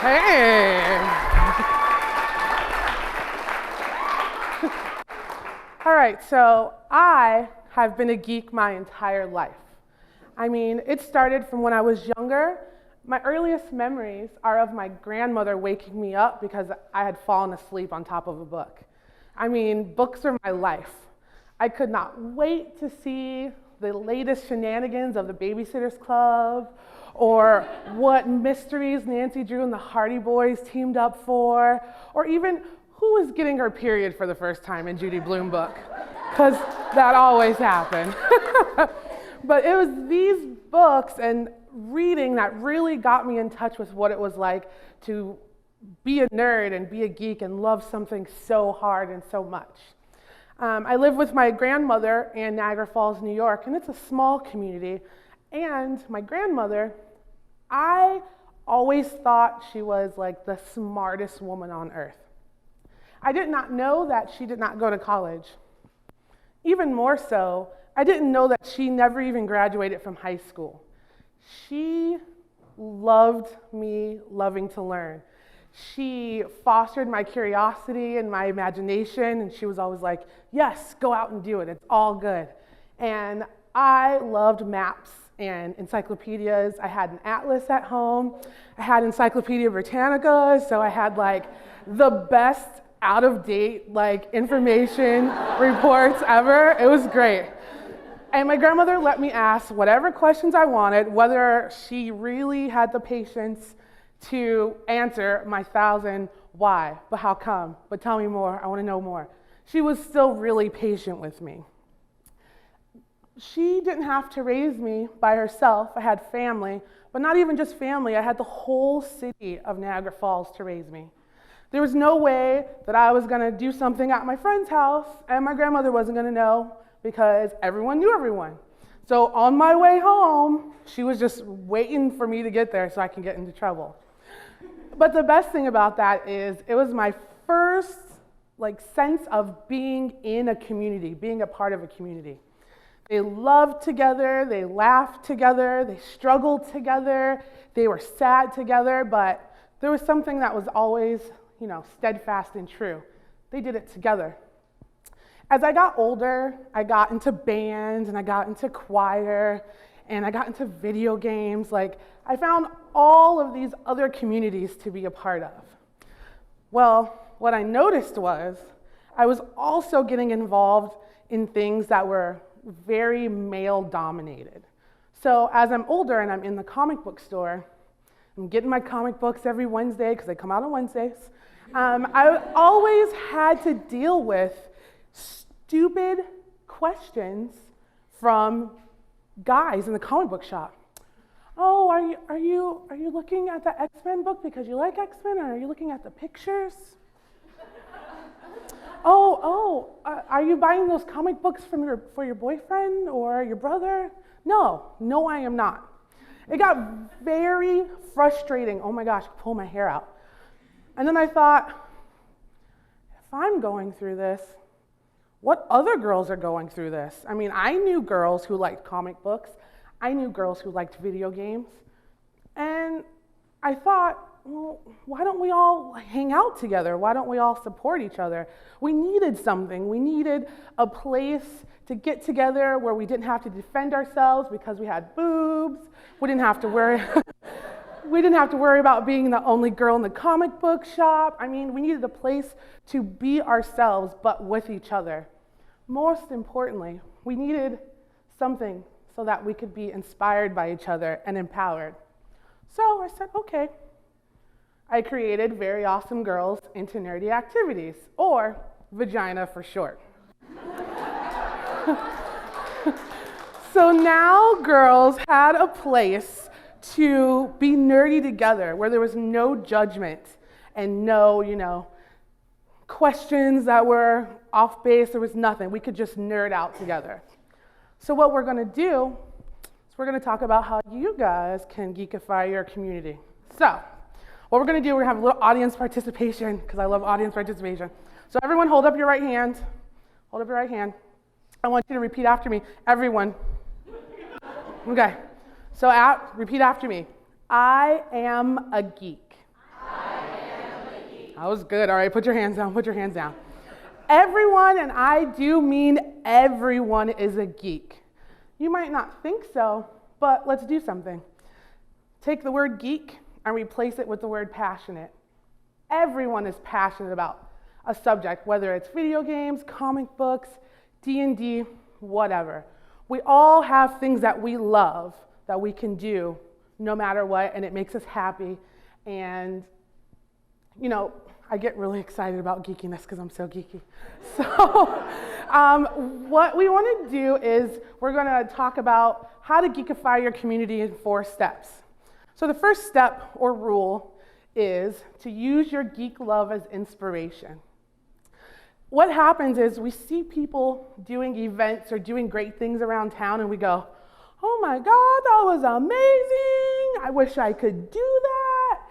Hey! All right, so I have been a geek my entire life. I mean, it started from when I was younger. My earliest memories are of my grandmother waking me up because I had fallen asleep on top of a book. I mean, books are my life. I could not wait to see the latest shenanigans of the Babysitter's Club, or what mysteries Nancy Drew and the Hardy Boys teamed up for, or even who was getting her period for the first time in Judy Blume book, because that always happened. But it was these books and reading that really got me in touch with what it was like to be a nerd and be a geek and love something so hard and so much. I live with my grandmother in Niagara Falls, New York, and it's a small community. And my grandmother, I always thought she was like the smartest woman on earth. I did not know that she did not go to college. Even more so, I didn't know that she never even graduated from high school. She loved me loving to learn. She fostered my curiosity and my imagination, and she was always like, yes, go out and do it, it's all good. And I loved maps and encyclopedias. I had an atlas at home. I had Encyclopedia Britannica, so I had like the best out-of-date like information reports ever. It was great. And my grandmother let me ask whatever questions I wanted, whether she really had the patience to answer my 1,000 why, but how come, but tell me more, I want to know more. She was still really patient with me. She didn't have to raise me by herself. I had family, but not even just family. I had the whole city of Niagara Falls to raise me. There was no way that I was going to do something at my friend's house and my grandmother wasn't going to know because everyone knew everyone. So on my way home, she was just waiting for me to get there so I can get into trouble. But the best thing about that is it was my first sense of being in a community, being a part of a community. They loved together, they laughed together, they struggled together, they were sad together, but there was something that was always, steadfast and true. They did it together. As I got older, I got into bands and I got into choir and I got into video games. I found all of these other communities to be a part of. Well, what I noticed was I was also getting involved in things that were very male-dominated. So as I'm older and I'm in the comic book store, I'm getting my comic books every Wednesday because they come out on Wednesdays. I always had to deal with stupid questions from guys in the comic book shop. Oh, are you looking at the X-Men book because you like X-Men, or are you looking at the pictures? Are you buying those comic books for your boyfriend or your brother? No, I am not. It got very frustrating. Oh my gosh, pull my hair out. And then I thought, if I'm going through this, what other girls are going through this? I mean, I knew girls who liked comic books. I knew girls who liked video games. And I thought, well, why don't we all hang out together? Why don't we all support each other? We needed something. We needed a place to get together where we didn't have to defend ourselves because we had boobs. We didn't have to worry. We didn't have to worry about being the only girl in the comic book shop. I mean, we needed a place to be ourselves, but with each other. Most importantly, we needed something so that we could be inspired by each other and empowered. So I said, okay. I created Very Awesome Girls into Nerdy Activities, or Vagina for short. So now girls had a place to be nerdy together, where there was no judgment and no, questions that were off base. There was nothing. We could just nerd out together. So what we're going to do is we're going to talk about how you guys can geekify your community. So what we're going to do, we're going to have a little audience participation, because I love audience participation. So everyone hold up your right hand. Hold up your right hand. I want you to repeat after me. Everyone. Okay. So repeat after me. I am a geek. I That was good. All right, put your hands down, put your hands down. Everyone, and I do mean everyone, is a geek. You might not think so, but let's do something. Take the word geek and replace it with the word passionate. Everyone is passionate about a subject, whether it's video games, comic books, D&D, whatever. We all have things that we love that we can do no matter what, and it makes us happy. And, I get really excited about geekiness because I'm so geeky. So what we want to do is we're going to talk about how to geekify your community in 4 steps. So the first step or rule is to use your geek love as inspiration. What happens is we see people doing events or doing great things around town and we go, oh my God, that was amazing. I wish I could do that.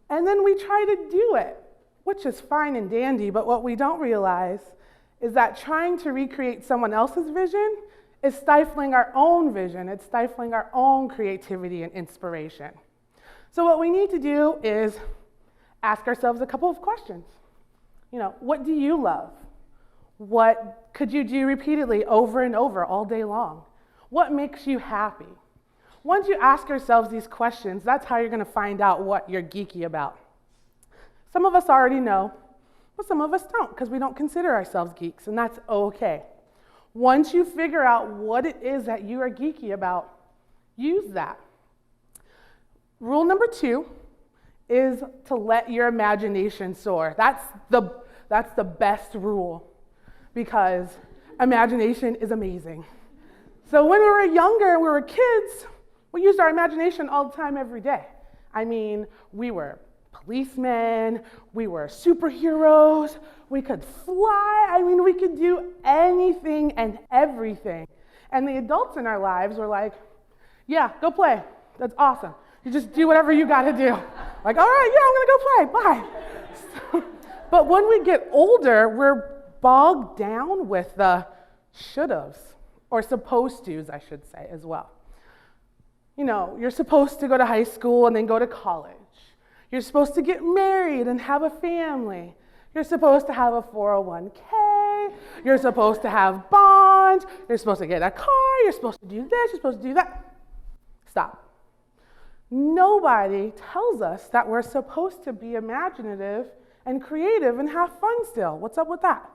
And then we try to do it, which is fine and dandy, but what we don't realize is that trying to recreate someone else's vision is stifling our own vision. It's stifling our own creativity and inspiration. So what we need to do is ask ourselves a couple of questions. What do you love? What could you do repeatedly over and over all day long? What makes you happy? Once you ask yourselves these questions, that's how you're going to find out what you're geeky about. Some of us already know, but some of us don't because we don't consider ourselves geeks, and that's okay. Once you figure out what it is that you are geeky about, use that. Rule number 2 is to let your imagination soar. That's the best rule because imagination is amazing. So when we were younger and we were kids, we used our imagination all the time, every day. We were policemen, we were superheroes, we could fly, we could do anything and everything. And the adults in our lives were like, yeah, go play, that's awesome. You just do whatever you gotta do. Like, all right, yeah, I'm gonna go play, bye. But when we get older, we're bogged down with the should-haves, or supposed to's, I should say, as well. You're supposed to go to high school and then go to college. You're supposed to get married and have a family. You're supposed to have a 401k. You're supposed to have bonds. You're supposed to get a car. You're supposed to do this. You're supposed to do that. Stop. Nobody tells us that we're supposed to be imaginative and creative and have fun still. What's up with that?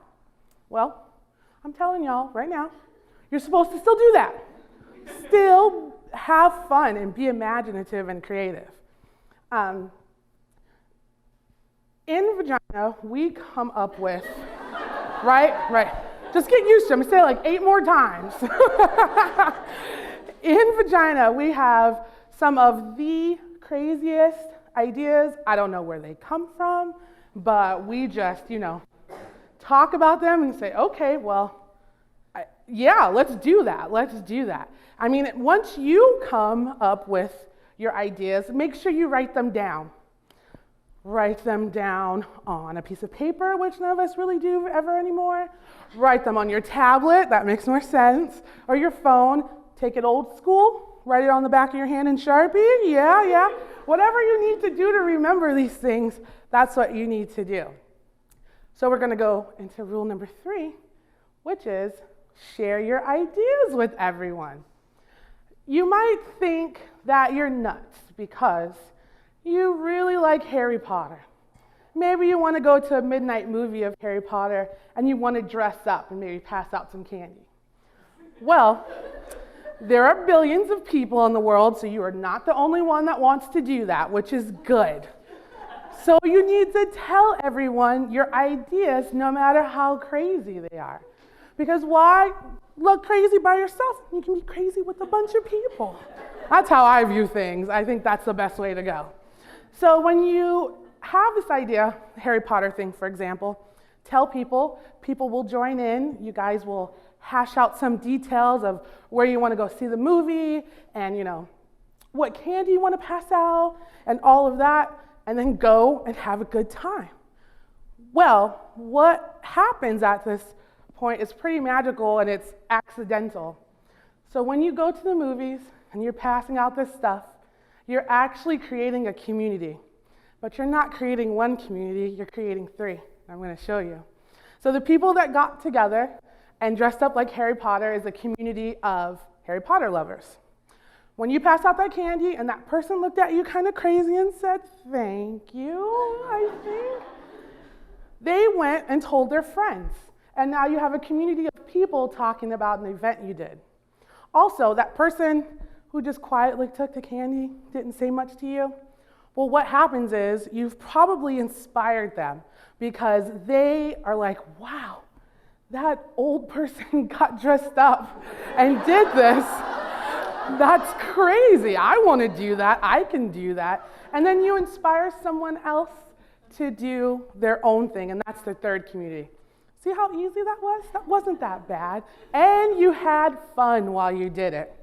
Well, I'm telling y'all right now, you're supposed to still do that. Still have fun and be imaginative and creative. In Vagina, we come up with, right. Just get used to it. I'm going to say it like 8 more times. In Vagina, we have some of the craziest ideas. I don't know where they come from, but we just, talk about them and say, okay, well, yeah, let's do that. Once you come up with your ideas, make sure you write them down. Write them down on a piece of paper, which none of us really do ever anymore. Write them on your tablet, that makes more sense, or your phone. Take it old school, write it on the back of your hand in Sharpie, yeah. Whatever you need to do to remember these things, that's what you need to do. So we're going to go into rule number 3, which is share your ideas with everyone. You might think that you're nuts because you really like Harry Potter. Maybe you want to go to a midnight movie of Harry Potter and you want to dress up and maybe pass out some candy. Well, there are billions of people in the world, so you are not the only one that wants to do that, which is good. So you need to tell everyone your ideas no matter how crazy they are. Because why look crazy by yourself? You can be crazy with a bunch of people. That's how I view things. I think that's the best way to go. So when you have this idea, Harry Potter thing, for example, tell people, people will join in, you guys will hash out some details of where you want to go see the movie and, what candy you want to pass out and all of that, and then go and have a good time. Well, what happens at this point is pretty magical and it's accidental. So when you go to the movies and you're passing out this stuff, you're actually creating a community. But you're not creating one community, you're creating three. I'm going to show you. So the people that got together and dressed up like Harry Potter is a community of Harry Potter lovers. When you passed out that candy and that person looked at you kind of crazy and said, "Thank you," I think, they went and told their friends. And now you have a community of people talking about an event you did. Also, that person who just quietly took the candy, didn't say much to you, well, what happens is you've probably inspired them because they are like, "Wow, that old person got dressed up and did this. That's crazy. I want to do that. I can do that." And then you inspire someone else to do their own thing, and that's the third community. See how easy that was? That wasn't that bad. And you had fun while you did it.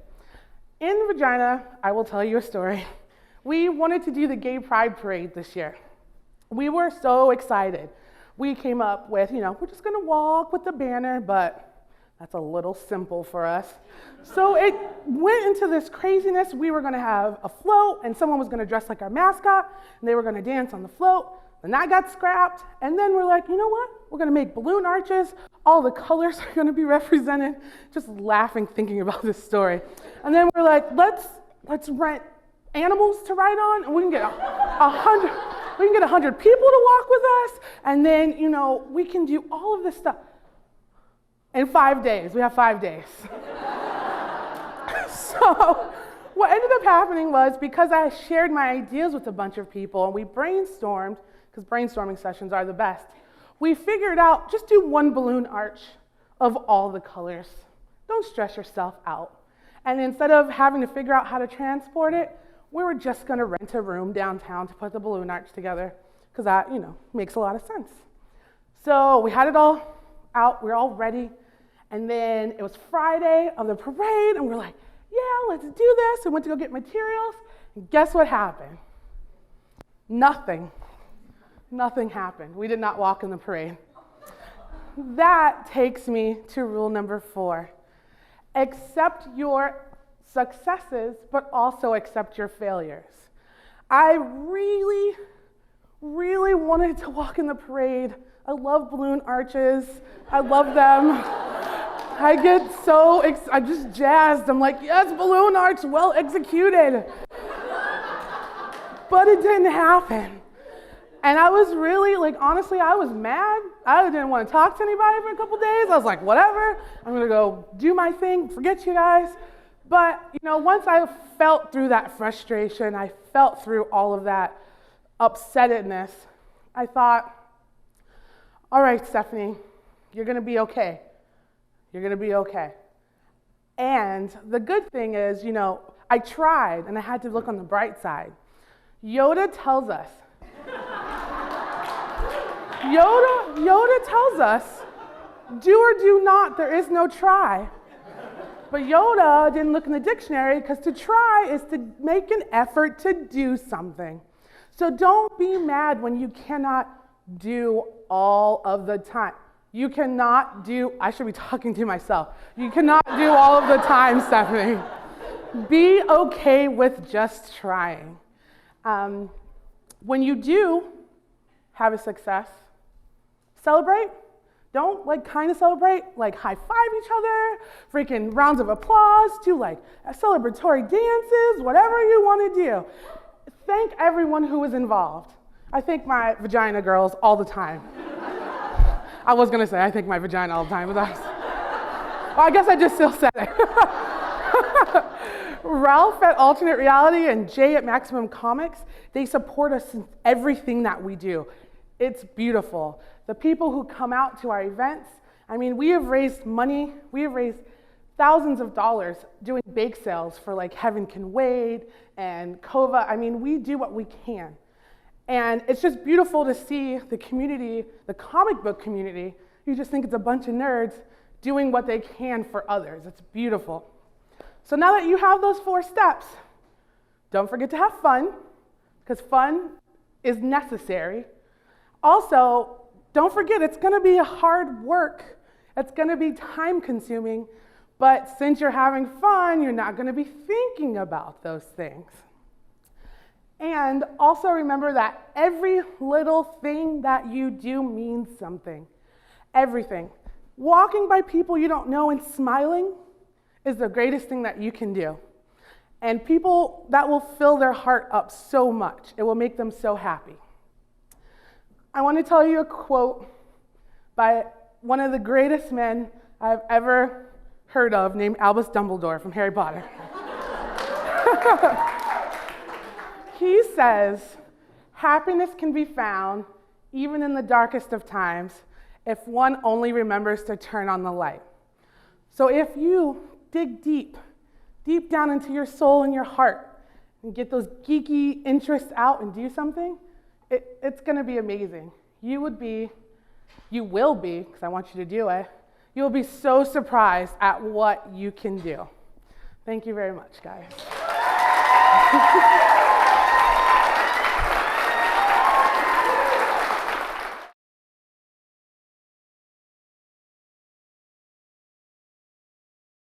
In Regina, I will tell you a story. We wanted to do the Gay Pride Parade this year. We were so excited. We came up with, we're just going to walk with the banner, but that's a little simple for us. So it went into this craziness. We were going to have a float, and someone was going to dress like our mascot, and they were going to dance on the float. And that got scrapped. And then we're like, you know what? We're going to make balloon arches. All the colors are going to be represented. Just laughing thinking about this story. And then we're like, let's rent animals to ride on, and we can get 100 people to walk with us, and then we can do all of this stuff in 5 days. We have 5 days. So what ended up happening was, because I shared my ideas with a bunch of people and we brainstormed, because brainstorming sessions are the best, we figured out just do one balloon arch of all the colors. Don't stress yourself out. And instead of having to figure out how to transport it, we were just going to rent a room downtown to put the balloon arch together, because that, makes a lot of sense. So we had it all out, we were all ready, and then it was Friday of the parade, and we're like, yeah, let's do this. We went to go get materials, and guess what happened? Nothing happened. We did not walk in the parade. That takes me to rule number 4. Accept your successes, but also accept your failures. I really, really wanted to walk in the parade. I love balloon arches. I love them. I get so I'm just jazzed. I'm like, yes, balloon arch, well executed. But it didn't happen. And I was really, honestly, I was mad. I didn't want to talk to anybody for a couple days. I was like, whatever, I'm going to go do my thing, forget you guys. But, once I felt through that frustration, I felt through all of that upsettedness, I thought, all right, Stephanie, you're going to be okay. You're going to be okay. And the good thing is, I tried, and I had to look on the bright side. Yoda tells us, Yoda tells us, do or do not, there is no try. But Yoda didn't look in the dictionary, because to try is to make an effort to do something. So don't be mad when you cannot do all of the time. You cannot do, I should be talking to myself. You cannot do all of the time, Stephanie. Be okay with just trying. When you do have a success, celebrate. Don't kind of celebrate, high five each other, freaking rounds of applause, do celebratory dances, whatever you want to do. Thank everyone who was involved. I thank my vagina girls all the time. I was going to say I thank my vagina all the time, but I guess I just still said it. Ralph at Alternate Reality and Jay at Maximum Comics, they support us in everything that we do. It's beautiful. The people who come out to our events, we have raised money, we have raised thousands of dollars doing bake sales for Heaven Can Wade and Kova. We do what we can. And it's just beautiful to see the community, the comic book community, you just think it's a bunch of nerds doing what they can for others. It's beautiful. So now that you have those 4 steps, don't forget to have fun, because fun is necessary. Also, don't forget, it's going to be hard work. It's going to be time-consuming, but since you're having fun, you're not going to be thinking about those things. And also remember that every little thing that you do means something. Everything. Walking by people you don't know and smiling is the greatest thing that you can do. And people, that will fill their heart up so much. It will make them so happy. I want to tell you a quote by one of the greatest men I've ever heard of, named Albus Dumbledore from Harry Potter. He says, happiness can be found even in the darkest of times if one only remembers to turn on the light. So if you dig deep down into your soul and your heart and get those geeky interests out and do something, it's going to be amazing. You will be, because I want you to do it, you will be so surprised at what you can do. Thank you very much, guys.